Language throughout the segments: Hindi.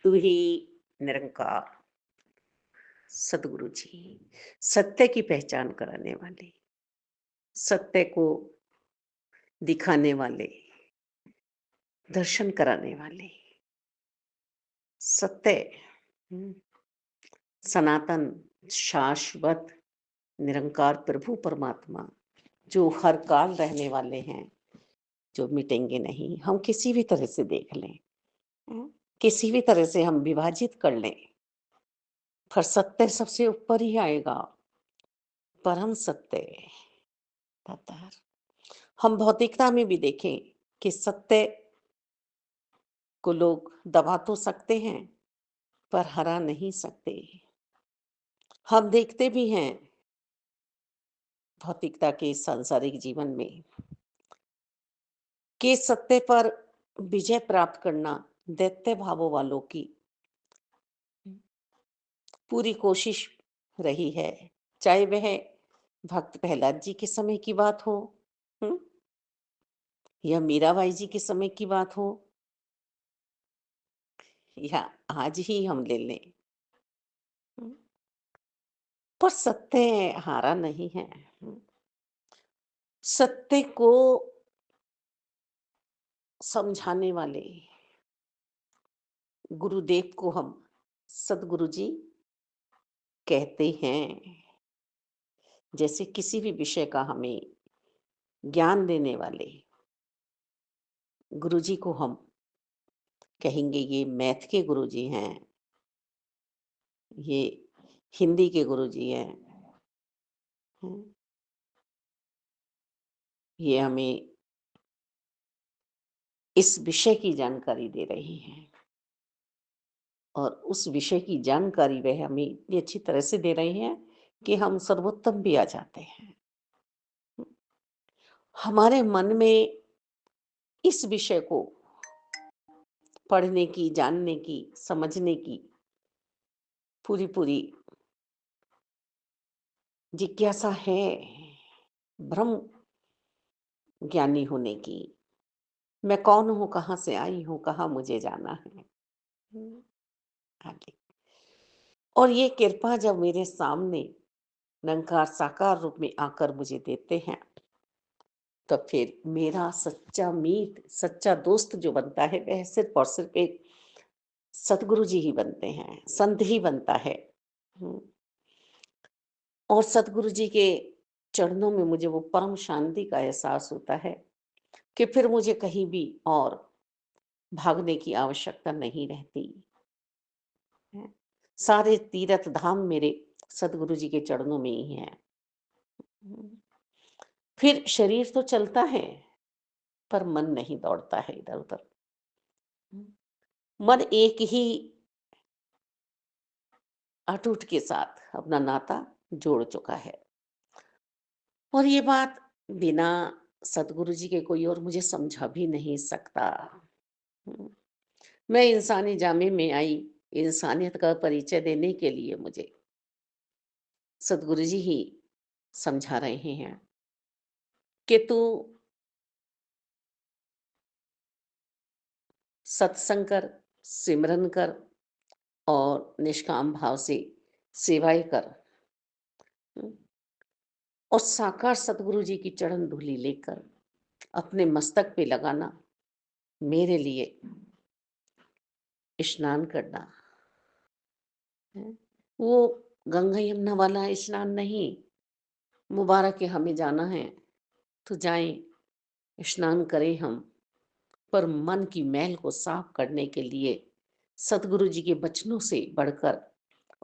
तू ही निरंकार सदगुरु जी, सत्य की पहचान कराने वाले, सत्य को दिखाने वाले, दर्शन कराने वाले, सत्य, हम्म, सनातन, शाश्वत, निरंकार प्रभु परमात्मा जो हर काल रहने वाले हैं, जो मिटेंगे नहीं। हम किसी भी तरह से देख लें, किसी भी तरह से हम विभाजित कर लें, पर सत्य सबसे ऊपर ही आएगा। परम सत्य दातार। हम भौतिकता में भी देखें कि सत्य को लोग दबा तो सकते हैं, पर हरा नहीं सकते। हम देखते भी हैं भौतिकता के सांसारिक जीवन में कि सत्य पर विजय प्राप्त करना दैत्य भावों वालों की पूरी कोशिश रही है। चाहे वह भक्त प्रहलाद जी के समय की बात हो, हम्म, या मीराबाई जी के समय की बात हो, या आज ही हम ले लें, हम्म, पर सत्य हारा नहीं है। सत्य को समझाने वाले गुरुदेव को हम सदगुरु जी कहते हैं। जैसे किसी भी विषय का हमें ज्ञान देने वाले गुरु जी को हम कहेंगे ये मैथ के गुरु जी हैं, ये हिंदी के गुरु जी हैं, हम्म, ये हमें इस विषय की जानकारी दे रही हैं, और उस विषय की जानकारी वह हमें इतनी अच्छी तरह से दे रही हैं कि हम सर्वोत्तम भी आ जाते हैं। हमारे मन में इस विषय को पढ़ने की, जानने की, समझने की पूरी पूरी जिज्ञासा है, ब्रह्म ज्ञानी होने की। मैं कौन हूँ, कहाँ से आई हूँ, कहाँ मुझे जाना है। आगे। और ये कृपा जब मेरे सामने निरंकार साकार रूप में आकर मुझे देते हैं, तब फिर मेरा सच्चा मीत, सच्चा दोस्त जो बनता है, वह सिर्फ और सिर्फ एक सतगुरु जी ही बनते हैं, संत ही बनता है। हम्म, और सतगुरु जी के चरणों में मुझे वो परम शांति का एहसास होता है कि फिर मुझे कहीं भी और भागने की आवश्यकता नहीं रहती है। सारे तीर्थ धाम मेरे सतगुरु जी के चरणों में ही हैं। हम्म, फिर शरीर तो चलता है, पर मन नहीं दौड़ता है इधर उधर। मन एक ही अटूट के साथ अपना नाता जोड़ चुका है, और ये बात बिना सतगुरु जी के कोई और मुझे समझा भी नहीं सकता। हम्म, मैं इंसानी जामे में आई, इंसानियत का परिचय देने के लिए मुझे सतगुरु जी ही समझा रहे हैं कि तू सत्संग कर, सिमरन कर, और निष्काम भाव से सेवाएं कर। हम्म, और साकार सतगुरु जी की चरण धूलि लेकर अपने मस्तक पे लगाना मेरे लिए स्नान करना है। वो गंगा यमुना वाला स्नान नहीं। मुबारक है, हमें जाना है तो जाएं, स्नान करें हम, पर मन की मैल को साफ करने के लिए सतगुरु जी के वचनों से बढ़कर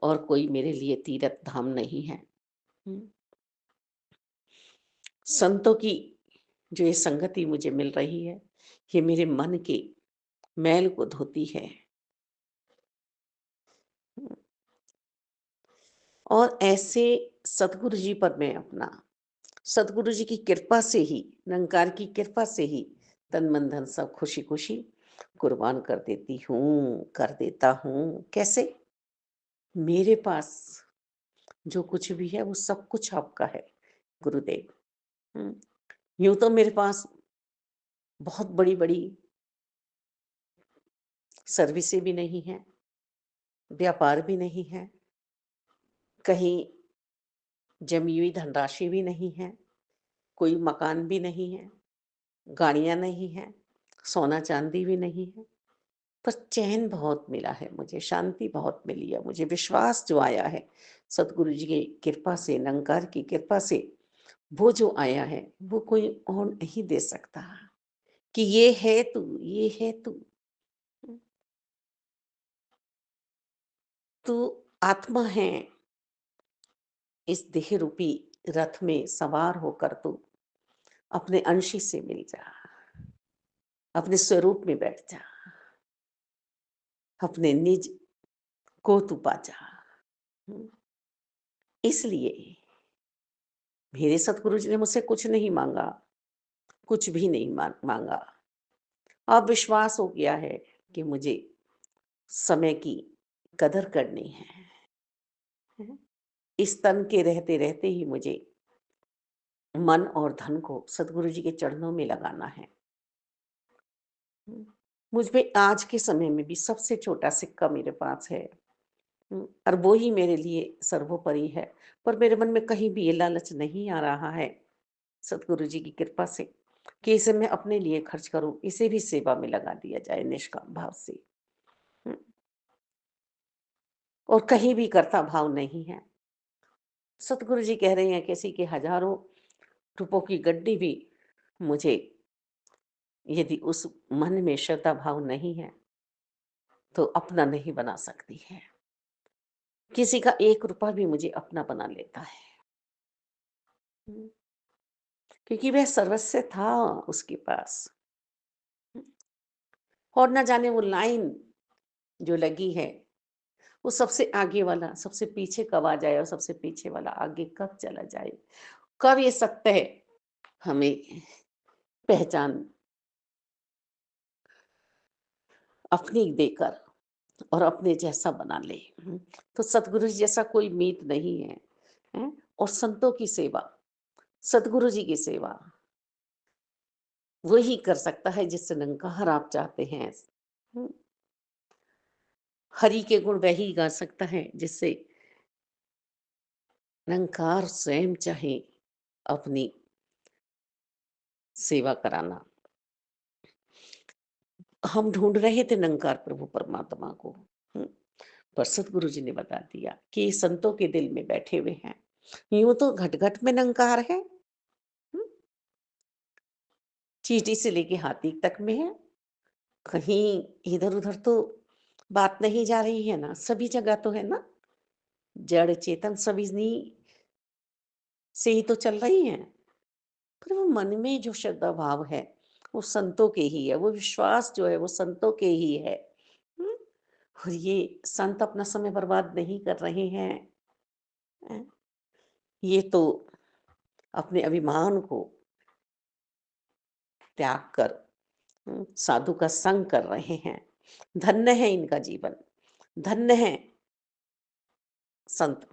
और कोई मेरे लिए तीर्थ धाम नहीं है। हम्म, संतों की जो ये संगति मुझे मिल रही है, ये मेरे मन के मैल को धोती है। और ऐसे सतगुरु जी पर मैं अपना, सतगुरु जी की कृपा से ही, निरंकार की कृपा से ही तन मन धन सब खुशी खुशी कुर्बान कर देती हूँ, कर देता हूँ। कैसे? मेरे पास जो कुछ भी है वो सब कुछ आपका है गुरुदेव। हम्म, यूं तो मेरे पास बहुत बड़ी बड़ी सर्विसें भी नहीं है, व्यापार भी नहीं है, कहीं जमी हुई धनराशि भी नहीं है, कोई मकान भी नहीं है, गाड़ियाँ नहीं हैं, सोना-चांदी भी नहीं है। पर चैन बहुत मिला है मुझे, शांति बहुत मिली है मुझे, विश्वास जो आया है सद्गुरु जी की कृपा से, निरंकार की कृपा से, वो जो आया है, वो कोई और नहीं दे सकता कि ये है तू, ये है तू। तू आत्मा है, इस देह रूपी रथ में सवार होकर तू अपने अंशी से मिल जा, अपने स्वरूप में बैठ जा, अपने निज को तू पा जा। हुँ, इसलिए मेरे सतगुरु जी ने मुझसे कुछ नहीं माँगा, कुछ भी नहीं माँगा। अब विश्वास हो गया है कि मुझे समय की कदर करनी है। हैं? इस तन के रहते-रहते ही मुझे मन और धन को सतगुरु जी के चरणों में लगाना है। हुँ, मुझ पे आज के समय में भी सबसे छोटा सिक्का मेरे पास है। और वो ही मेरे लिए सर्वोपरि है। पर मेरे मन में कहीं भी ये लालच नहीं आ रहा है, सतगुरु जी की कृपा से, कि इसे मैं अपने लिए खर्च करूँ, इसे भी सेवा में लगा दिया जाए निष्काम भाव से। हुँ, और कहीं भी कर्ता भाव नहीं है। सतगुरु जी कह रहे हैं किसी के हज़ारों रुपयों की गड्डी भी मुझे यदि उस मन में श्रद्धा भाव नहीं है, तो अपना नहीं बना सकती है। किसी का 1 रुपया भी मुझे अपना बना लेता है। हुँ, क्योंकि वह सर्वस्व था उसके पास। हुँ, और ना जाने वो लाइन जो लगी है, वो सबसे आगे वाला सबसे पीछे कब आ जाए और सबसे पीछे वाला आगे कब चला जाए। कब ये सत्य हमें पहचान अपनी देकर और अपने जैसा बना ले। तो सतगुरु जी जैसा कोई मीत नहीं है, हैं? और संतों की सेवा, सतगुरु जी की सेवा वही कर सकता है जिससे निरंकार आप चाहते हैं। हुँ, हरि के गुण वही गा सकता है जिससे निरंकार स्वयं चाहे अपनी सेवा कराना। हम ढूँढ रहे थे निरंकार प्रभु परमात्मा को, हुँ, पर सतगुरु जी ने बता दिया कि ये संतों के दिल में बैठे हुए हैं। यूँ तो घट-घट में निरंकार है, हुँ, चींटी से लेके हाथी तक में है। कहीं इधर-उधर तो बात नहीं जा रही है ना, सभी जगह तो है ना। जड़ चेतन सभी से ही तो चल रही हैं। पर वो मन में जो श्रद्धा भाव है, वो संतों के ही है, वो विश्वास जो है वो संतों के ही है। हुँ? और ये संत अपना समय बर्बाद नहीं कर रहे हैं। अ, ये तो अपने अभिमान को त्याग कर साधु का संग कर रहे हैं। धन्य है इनका जीवन, धन्य है संत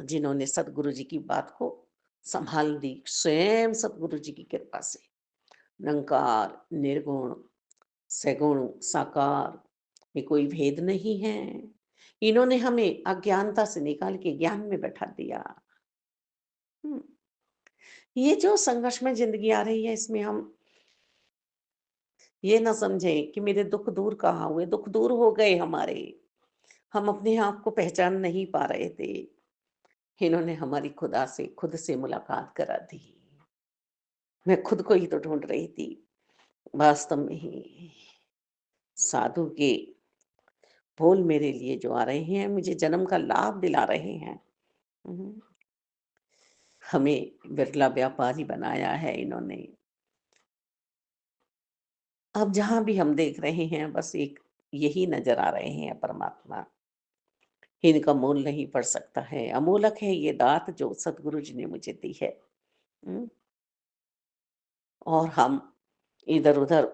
जिन्होंने सतगुरु जी की बात को संभाल दी, स्वयं सतगुरु जी की कृपा से। निरंकार, निर्गुण, सगुण, साकार में कोई भेद नहीं है। इन्होंने हमें अज्ञानता से निकाल के ज्ञान में बैठा दिया। हुँ, ये जो संघर्ष में ज़िंदगी आ रही है इसमें हम ये ना समझें कि मेरे दुःख दूर कहाँ हुए, दुःख दूर हो गए हमारे। हम अपने आप को पहचान नहीं पा रहे थे। इन्होंने हमारी खुदा से खुद से मुलाकात करा दी। मैं खुद को ही तो ढूँढ रही थी। वास्तव में ही साधु के बोल मेरे लिए जो आ रहे हैं, मुझे जन्म का लाभ दिला रहे हैं। हुँ, हमें बिरला व्यापारी बनाया है इन्होंने। अब जहाँ भी हम देख रहे हैं बस एक यही नज़र आ रहे हैं परमात्मा। इनका मोल नहीं पड़ सकता है। अमोलक है ये दात जो सतगुरु जी ने मुझे दी है। हुँ, और हम इधर-उधर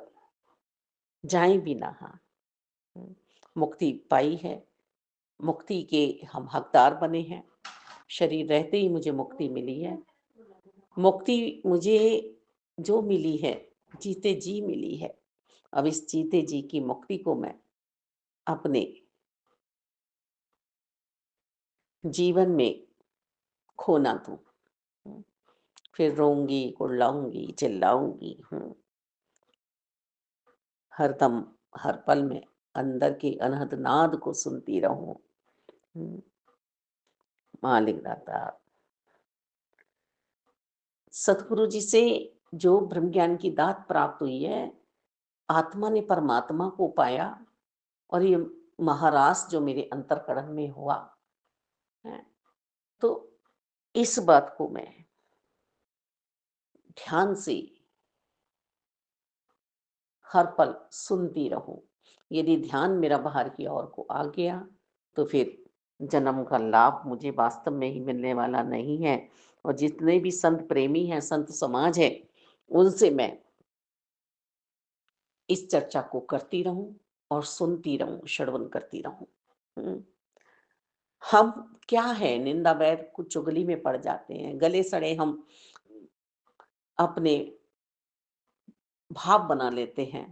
जाएँ भी ना। हाँ, हुँ, मुक्ति पाई है, मुक्ति के हम हकदार बने हैं। शरीर रहते ही मुझे मुक्ति मिली है। मुक्ति मुझे जो मिली है, जीते जी मिली है। अब इस जीते जी की मुक्ति को मैं अपने जीवन में खो ना दूँ। हुँ, फिर रोऊँगी, कुढ़लाऊँगी, चिल्लाऊँगी। हरदम, हर पल में अंदर के अनहद नाद को सुनती रहूँ। हुँ, मालिक दाता, सतगुरु जी से जो ब्रह्म ज्ञान की दात प्राप्त हुई है, आत्मा ने परमात्मा को पाया और ये महारास जो मेरे अंतःकरण में हुआ है, तो इस बात को मैं ध्यान से हर पल सुनती रहूं। यदि ध्यान मेरा बाहर की ओर को आ गया तो फिर जन्म का लाभ मुझे वास्तव में ही मिलने वाला नहीं है। और जितने भी संत प्रेमी हैं, संत समाज है, उनसे मैं इस चर्चा को करती रहूं और सुनती रहूं, श्रवण करती रहूं। हम्म, हम क्या है, निंदा बैर कुछ चुगली में पड़ जाते हैं, गले सड़े हम अपने भाव बना लेते हैं।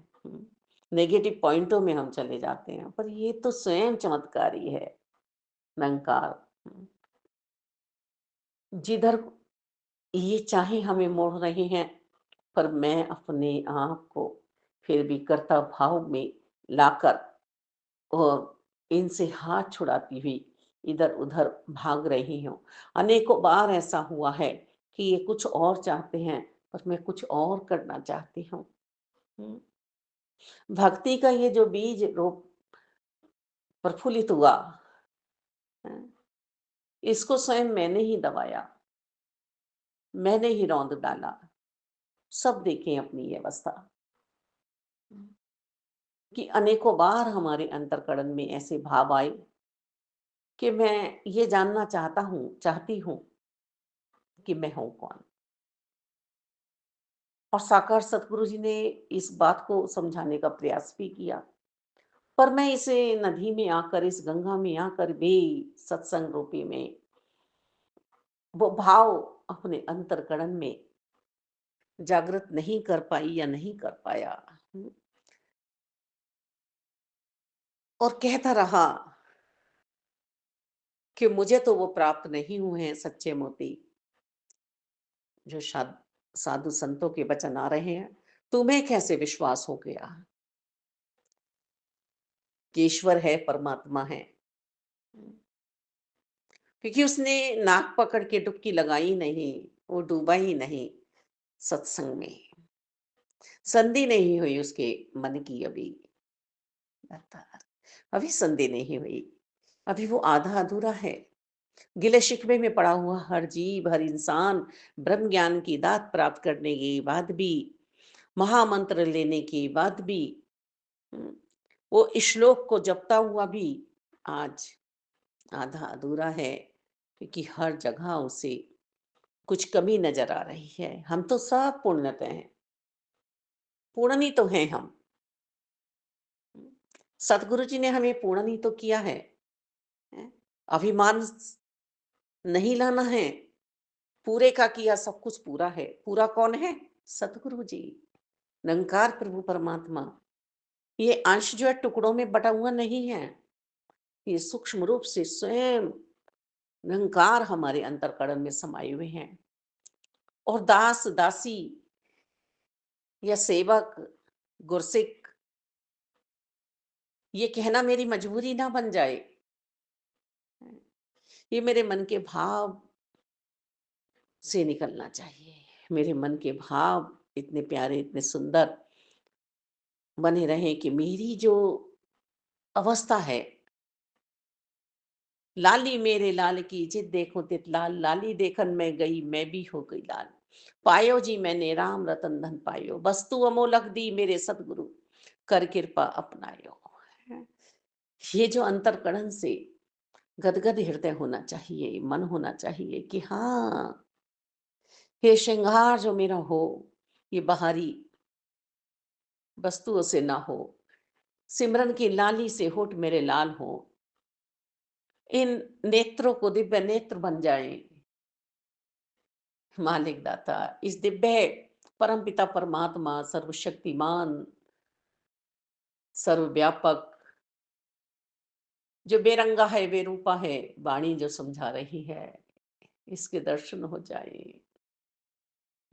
नेगेटिव पॉइंटों में हम चले जाते हैं, पर ये तो स्वयं चमत्कारी है, निरंकार। जिधर ये चाहे हमें मोड़ रहे हैं, पर मैं अपने आप को फिर भी कर्ता भाव में लाकर और इनसे हाथ छुड़ाती हुई इधर-उधर भाग रही हूँ। अनेकों बार ऐसा हुआ है कि ये कुछ और चाहते हैं, पर मैं कुछ और करना चाहती हूँ। हुँ। भक्ति का ये जो बीज रोप प्रफुल्लित हुआ, हैं, इसको स्वयं मैंने ही दबाया, मैंने ही रौंद डाला। सब देखें अपनी ये अवस्था। कि अनेकों बार हमारे अंतर्करण में ऐसे भाव आए कि मैं ये जानना चाहती हूँ कि मैं हूँ कौन? और साकार सतगुरु जी ने इस बात को समझाने का प्रयास भी किया। पर मैं इसे नदी में आकर, इस गंगा में आकर भी सत्संग रूपी में वो भाव अपने अंतर्करण में जागृत नहीं कर पाई या नहीं कर पाया। और कहता रहा कि मुझे तो वो प्राप्त नहीं हुए हैं सच्चे मोती, जो साधु संतों के वचन आ रहे हैं। तुम्हें कैसे विश्वास हो गया कि ईश्वर है, परमात्मा है? क्योंकि उसने नाक पकड़ के डुबकी लगाई नहीं, वो डूबा ही नहीं सत्संग में। संधि नहीं हुई उसके मन की अभी। लगातार अभी संधि नहीं हुई, अभी वो आधा अधूरा है। गिले शिकवे में पड़ा हुआ हर जीव, हर इंसान ब्रह्म ज्ञान की दात प्राप्त करने के बाद भी, महामंत्र लेने के बाद भी, हम्म, वो श्लोक को जपता हुआ भी आज आधा अधूरा है। क्योंकि हर जगह उसे कुछ कमी नजर आ रही है। हम तो सब पूर्णतः हैं, पूर्ण ही तो हैं हम। सतगुरु जी ने हमें पूर्ण ही तो किया है, हैं? अभिमान नहीं लाना है, पूरे का किया सब कुछ पूरा है। पूरा कौन है? सतगुरु जी, निरंकार प्रभु परमात्मा। ये अंश जो है टुकड़ों में बटा हुआ नहीं है, ये सूक्ष्म रूप से स्वयं निरंकार हमारे अंतर्करण में समाये हुए हैं। और दास दासी या सेवक गुरसिक, ये कहना मेरी मजबूरी ना बन जाए। ये मेरे मन के भाव से निकलना चाहिए। मेरे मन के भाव इतने प्यारे, इतने सुंदर बने रहें कि मेरी जो अवस्था है, लाली मेरे लाल की जित देखो तित लाल, लाली देखन मैं गई मैं भी हो गई लाल। पायो जी मैंने राम रतन धन पायो, वस्तु अमोलक दी मेरे सतगुरु, कर कृपा अपनायो। ये जो अंतर्करण से गदगद हृदय होना चाहिए, मन होना चाहिए कि हाँ, ये श्रृंगार जो मेरा हो, ये बाहरी वस्तुओं से ना हो, सिमरन की लाली से होठ मेरे लाल हो, इन नेत्रों को दिव्य नेत्र बन जाएं। मालिक दाता, इस दिव्य परमपिता परमात्मा सर्वशक्तिमान, सर्वव्यापक जो बेरंगा है, बेरूपा है, वाणी जो समझा रही है, इसके दर्शन हो जाए।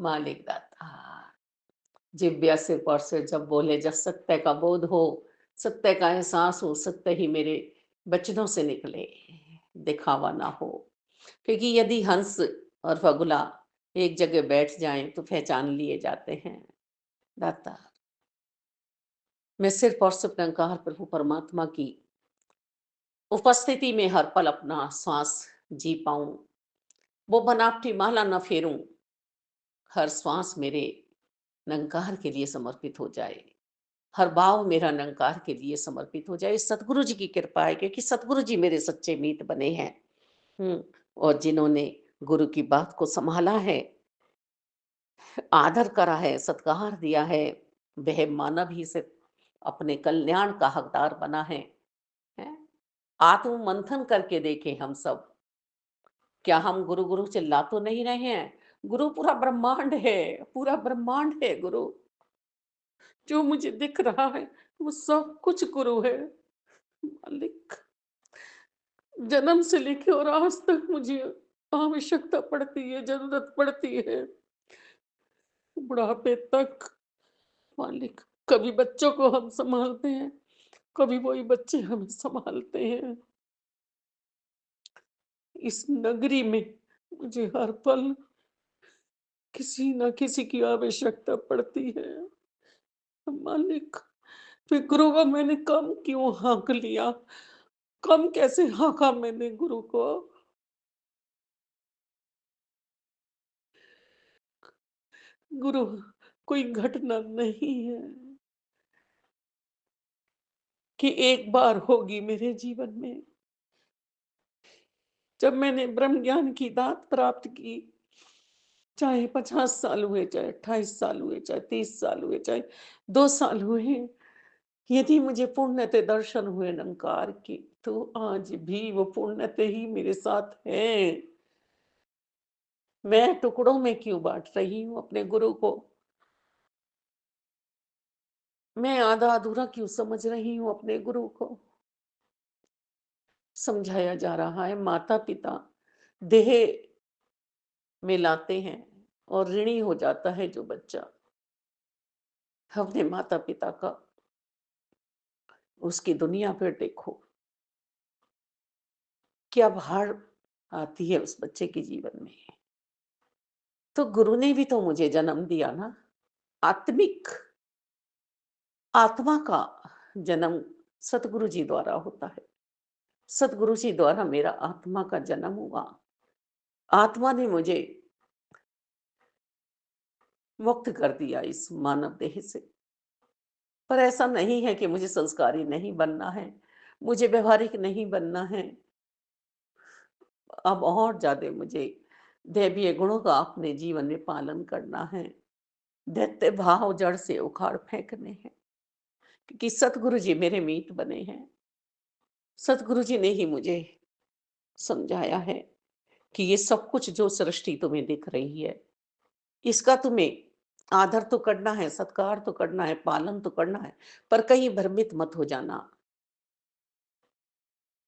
मालिक दाता, जिव्या से पर से जब बोले, जब सत्य का बोध हो, सत्य का एहसास हो, सत्य ही मेरे वचनों से निकले, दिखावा ना हो। क्योंकि यदि हंस और बगुला एक जगह बैठ जाएं तो पहचान लिए जाते हैं। दाता, मैं सिर्फ और सिर्फ निरंकार प्रभु परमात्मा की उपस्थिति में हर पल अपना श्वास जी पाऊं, वो बनावटी माला न फेरूं, हर श्वास मेरे निरंकार के लिए समर्पित हो जाए, हर भाव मेरा निरंकार के लिए समर्पित हो जाए। सतगुरु जी की कृपा है, क्योंकि सतगुरु जी मेरे सच्चे मीत बने हैं। और जिन्होंने गुरु की बात को संभाला है, आदर करा है, सत्कार दिया है, वह मानव ही से अपने कल्याण का हकदार बना है। आत्म मंथन करके देखें हम सब, क्या हम गुरु गुरु चिल्ला तो नहीं रहे हैं? गुरु पूरा ब्रह्मांड है, पूरा ब्रह्मांड है गुरु। जो मुझे दिख रहा है वो सब कुछ गुरु है। मालिक, जन्म से लेके और आज तक मुझे आवश्यकता पड़ती है, जरूरत पड़ती है, बुढ़ापे तक। मालिक, कभी बच्चों को हम संभालते हैं, कभी वही बच्चे हमें संभालते हैं। इस नगरी में मुझे हर पल किसी न किसी की आवश्यकता पड़ती है। मालिक, फिर गुरु को मैंने कम क्यों हाँक लिया? कम कैसे हाँका मैंने गुरु को? गुरु कोई घटना नहीं है कि एक बार होगी मेरे जीवन में। जब मैंने ब्रह्म ज्ञान की दात प्राप्त की, चाहे 50 साल हुए, चाहे 28 साल हुए, चाहे 30 साल हुए, चाहे 2 साल हुए, यदि मुझे पूर्णतः दर्शन हुए निरंकार की, तो आज भी वो पूर्णतः ही मेरे साथ हैं। मैं टुकड़ों में क्यों बाँट रही हूँ अपने गुरु को? मैं आधा-अधूरा क्यों समझ रही हूँ अपने गुरु को? समझाया जा रहा है, माता-पिता देह में लाते हैं और ऋणी हो जाता है जो बच्चा अपने माता-पिता का। उसकी दुनिया फिर देखो, क्या भाड़ आती है उस बच्चे के जीवन में। तो गुरु ने भी तो मुझे जन्म दिया ना, आत्मिक आत्मा का जन्म सतगुरु जी द्वारा होता है। सतगुरु जी द्वारा मेरा आत्मा का जन्म हुआ। आत्मा ने मुझे मुक्त कर दिया इस मानव देह से। पर ऐसा नहीं है कि मुझे संस्कारी नहीं बनना है, मुझे व्यवहारिक नहीं बनना है। अब और ज़्यादा मुझे दैवीय गुणों का अपने जीवन में पालन करना है। दैत्य भाव जड़ से उखाड़ फेंकने हैं, क्योंकि सतगुरु जी मेरे मीत बने हैं। सतगुरु जी ने ही मुझे समझाया है कि ये सब कुछ जो सृष्टि तुम्हें दिख रही है, इसका तुम्हें आदर तो करना है, सत्कार तो करना है, पालन तो करना है, पर कहीं भ्रमित मत हो जाना,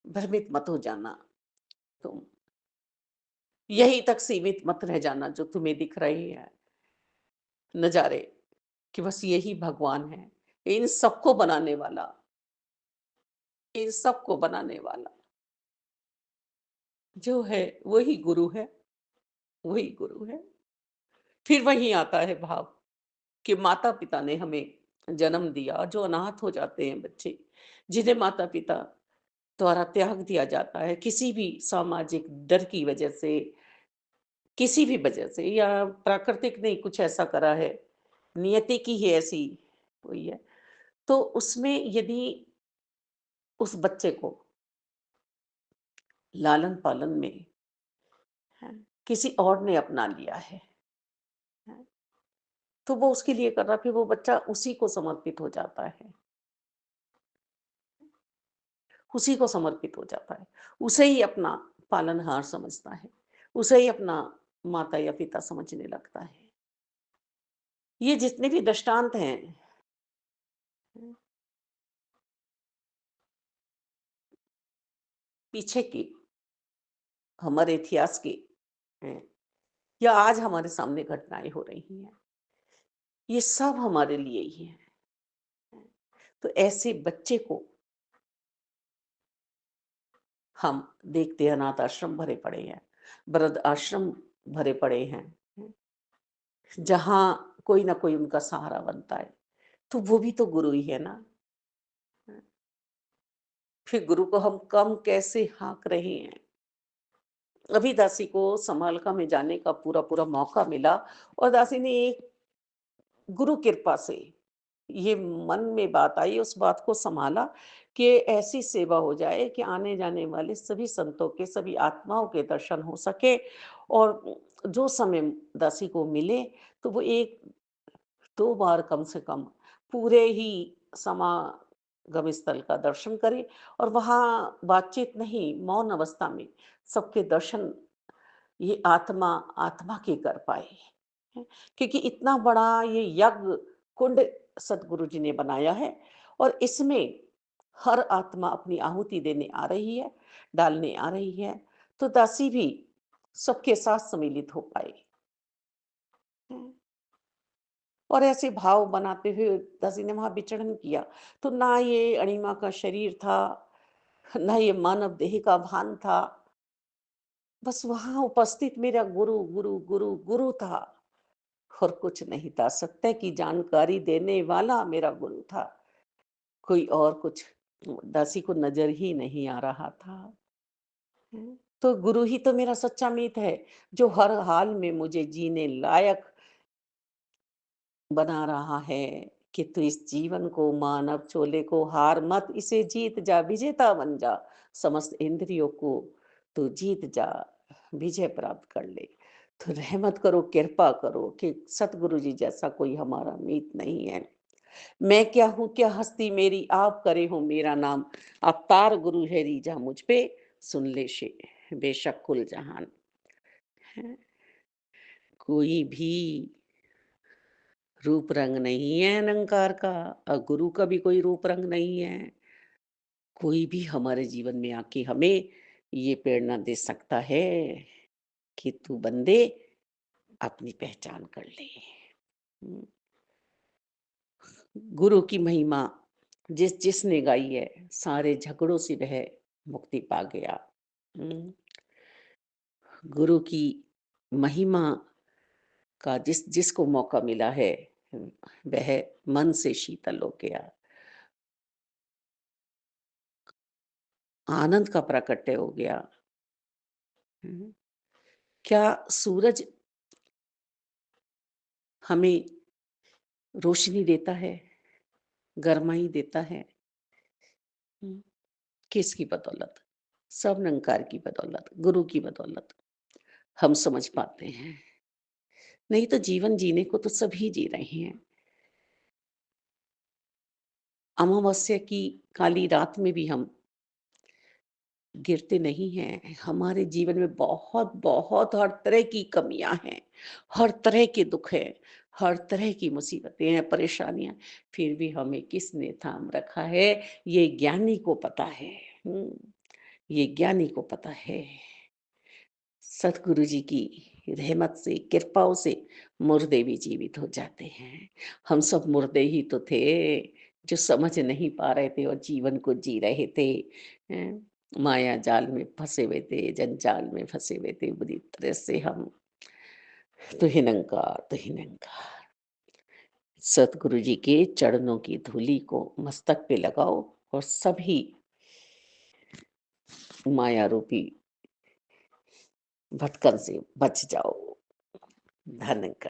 भ्रमित मत हो जाना तुम। यहीं तक सीमित मत रह जाना जो तुम्हें दिख रही है नज़ारे, कि बस यही भगवान है। इन सबको बनाने वाला, इन सबको बनाने वाला जो है वही गुरु है, वही गुरु है। फिर वही आता है भाव कि माता-पिता ने हमें जन्म दिया, जो अनाथ हो जाते हैं बच्चे, जिन्हें माता-पिता द्वारा त्याग दिया जाता है, किसी भी सामाजिक डर की वजह से, किसी भी वजह से, या प्राकृतिक ने कुछ ऐसा करा है, नियति की ही ऐसी हुई है। तो उसमें यदि उस बच्चे को लालन-पालन में, हैं, किसी और ने अपना लिया है, तो वो उसके लिए कर रहा, फिर वो बच्चा उसी को समर्पित हो जाता है, उसी को समर्पित हो जाता है। उसे ही अपना पालनहार समझता है, उसे ही अपना माता या पिता समझने लगता है। ये जितने भी दृष्टांत हैं, पीछे की हमारे इतिहास की हैं, या आज हमारे सामने घटनाएँ हो रही हैं, ये सब हमारे लिए ही हैं। तो ऐसे बच्चे को हम देखते हैं, अनाथ आश्रम भरे पड़े हैं, वृद्ध आश्रम भरे पड़े हैं, जहाँ कोई ना कोई उनका सहारा बनता है, तो वो भी तो गुरु ही है ना। फिर गुरु को हम कम कैसे हाँक रहे हैं। अभी दासी को समालका में जाने का पूरा-पूरा मौका मिला और दासी ने एक गुरु कृपा से ये मन में बात आई, उस बात को सँभाला कि ऐसी सेवा हो जाए कि आने-जाने वाले सभी संतों के, सभी आत्माओं के दर्शन हो सके और जो समय दासी को मिले, तो वो 1-2 बार कम से कम पूरे ही समागम स्थल का दर्शन करे और वहाँ बातचीत नहीं, मौन अवस्था में सबके दर्शन ये आत्मा आत्मा की कर पाए। हैं। क्योंकि इतना बड़ा ये यज्ञ कुंड सदगुरु जी ने बनाया है और इसमें हर आत्मा अपनी आहुति देने आ रही है, डालने आ रही है, तो दासी भी सबके साथ सम्मिलित हो पाए। हैं। और ऐसे भाव बनाते हुए दासी ने वहां विचरण किया, तो ना ये अणिमा का शरीर था, ना ये मानव देह का भान था, बस वहां उपस्थित मेरा गुरु गुरु गुरु गुरु था और कुछ नहीं था। सत्य की जानकारी देने वाला मेरा गुरु था। कोई और कुछ दासी को नज़र ही नहीं आ रहा था। हुँ। तो गुरु ही तो मेरा सच्चा मित्र है, जो हर हाल में मुझे जीने लायक बना रहा है कि तू इस जीवन को मानव चोले को हार मत, इसे जीत जा, विजेता बन जा। समस्त इंद्रियों को तू जीत जा, विजय प्राप्त कर ले। तो रहमत करो, कृपा करो कि सतगुरु जी जैसा कोई हमारा मीत नहीं है। मैं क्या हूँ, क्या हस्ती मेरी, आप करे हो मेरा नाम। अवतार गुरु है रीझा मुझ पे, सुन ले शे बेशक कुल जहान। हैं, कोई भी रूप रंग नहीं है निरंकार का, गुरु का भी कोई रूप रंग नहीं है। कोई भी हमारे जीवन में आके हमें ये प्रेरणा दे सकता है कि तू बंदे अपनी पहचान कर ले। हम्म, गुरु की महिमा जिसने गाई है, सारे झगड़ों से वह मुक्ति पा गया। हम्म, गुरु की महिमा का जिसको मौका मिला है, वह मन से शीतल हो गया, आनंद का प्राकट्य हो गया। हम्म, क्या सूरज हमें रोशनी देता है, गरमाई देता है? हम्म, किसकी बदौलत? सब निरंकार की बदौलत, गुरु की बदौलत हम समझ पाते हैं। नहीं तो जीवन जीने को तो सभी जी रहे हैं। अमावस्या की काली रात में भी हम गिरते नहीं हैं। हमारे जीवन में बहुत बहुत हर तरह की कमियां हैं, हर तरह के दुख हैं, हर तरह की मुसीबतें हैं, परेशानियां, फिर भी हमें किसने थाम रखा है? ये ज्ञानी को पता है। ये ज्ञानी को पता है। सतगुरु जी की रहमत से, कृपाओं से मुर्दे भी जीवित हो जाते हैं। हम सब मुर्दे ही तो थे, जो समझ नहीं पा रहे थे और जीवन को जी रहे थे। हैं? माया जाल में फंसे हुए थे, जंजाल में फंसे हुए थे, बुरी तरह से हम। तो ही निरंकार, तो ही निरंकार। सतगुरु जी के चरणों की धूलि को मस्तक पे लगाओ और सभी माया रूपी भटकन से बच जाओ। धन्यवाद।